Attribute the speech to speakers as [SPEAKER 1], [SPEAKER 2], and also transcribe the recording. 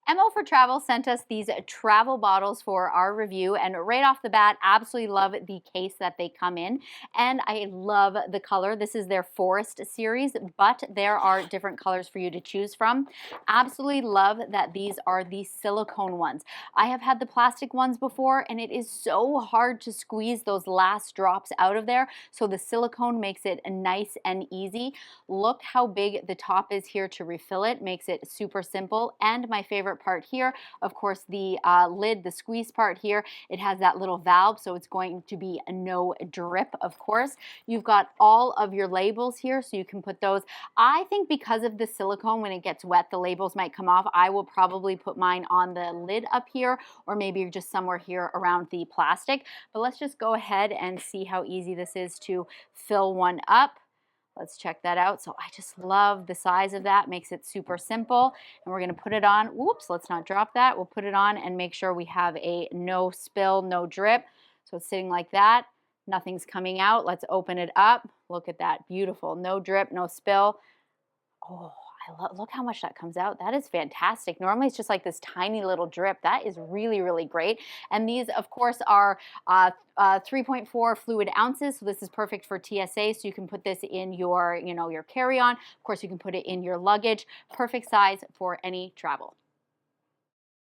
[SPEAKER 1] MO for Travel sent us these travel bottles for our review, and right off the bat, absolutely love the case that they come in, and I love the color. This is their Forest series, but there are different colors for you to choose from. Absolutely love that these are the silicone ones. I have had the plastic ones before, and it is so hard to squeeze those last drops out of there, so the silicone makes it nice and easy. Look how big the top is here to refill it, makes it super simple, and my favorite part here, of course, the lid, the squeeze part here, it has that little valve, so it's going to be no drip, of course. You've got all of your labels here, so you can put those. I think because of the silicone, when it gets wet, the labels might come off. I will probably put mine on the lid up here, or maybe just somewhere here around the plastic. But let's just go ahead and see how easy this is to fill one up. Let's check that out. So I just love the size of that, makes it super simple. And we're gonna put it on, whoops, let's not drop that. We'll put it on and make sure we have a no spill, no drip. So it's sitting like that, nothing's coming out. Let's open it up. Look at that, beautiful, no drip, no spill. Oh, look how much that comes out. That is fantastic. Normally it's just like this tiny little drip. That is really, really great. And these, of course, are 3.4 fluid ounces. So this is perfect for TSA. So you can put this in your, your carry-on. Of course, you can put it in your luggage. Perfect size for any travel.